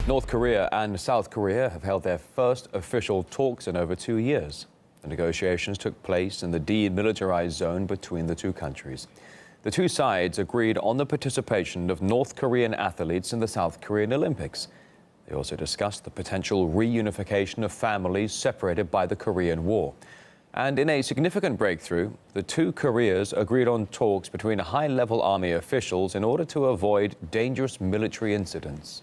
North Korea and South Korea have held their first official talks in over 2 years. The negotiations took place in the demilitarized zone between the two countries. The two sides agreed on the participation of North Korean athletes in the South Korean Olympics. They also discussed the potential reunification of families separated by the Korean War. And in a significant breakthrough, the two Koreas agreed on talks between high-level army officials in order to avoid dangerous military incidents.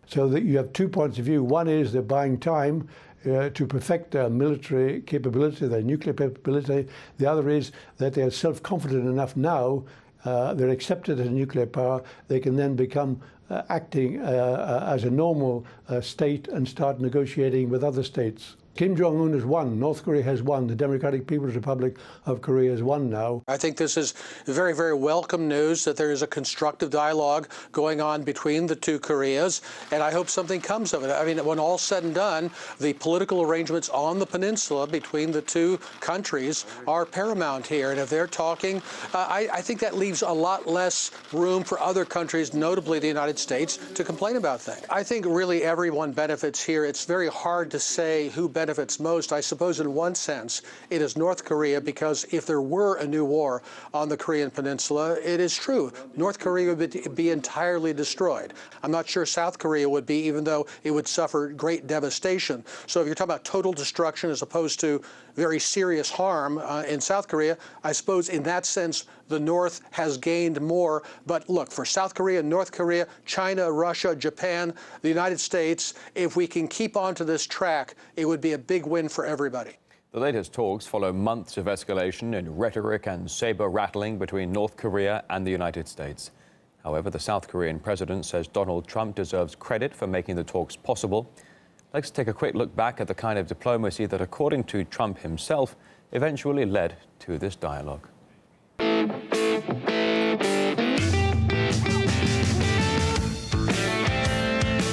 So that you have 2 points of view. One is they're buying time to perfect their military capability, their nuclear capability. The other is that they're self-confident enough now, they're accepted as a nuclear power, they can then become acting as a normal state and start negotiating with other states. Kim Jong-un has won. North Korea has won. The Democratic People's Republic of Korea has won now. I think this is very, very welcome news that there is a constructive dialogue going on between the two Koreas, and I hope something comes of it. I mean, when all's said and done, the political arrangements on the peninsula between the two countries are paramount here, and if they're talking, I think that leaves a lot less room for other countries, notably the United States, to complain about things. I think really everyone benefits here. It's very hard to say who benefits most. I suppose in one sense it is North Korea, because if there were a new war on the Korean peninsula, it is true, North Korea would be entirely destroyed. I'm not sure South Korea would be, even though it would suffer great devastation. So if you're talking about total destruction as opposed to very serious harm in South Korea, I suppose in that sense the North has gained more. But look, for South Korea, North Korea, China, Russia, Japan, the United States, if we can keep onto this track, it would be a big win for everybody. The latest talks follow months of escalation in rhetoric and saber-rattling between North Korea and the United States. However, the South Korean president says Donald Trump deserves credit for making the talks possible. Let's take a quick look back at the kind of diplomacy that, according to Trump himself, eventually led to this dialogue.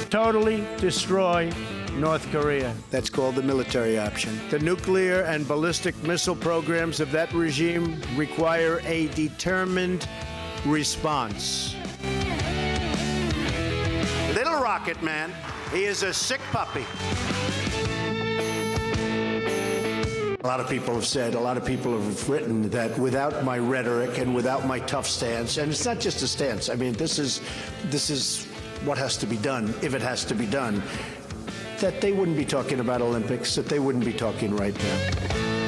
Totally destroy North Korea. That's called the military option. The nuclear and ballistic missile programs of that regime require a determined response. Little rocket man, he is a sick puppy. A lot of people have said, a lot of people have written that without my rhetoric and without my tough stance, and it's not just a stance, I mean, this is what has to be done, if it has to be done, that they wouldn't be talking about Olympics, that they wouldn't be talking right now.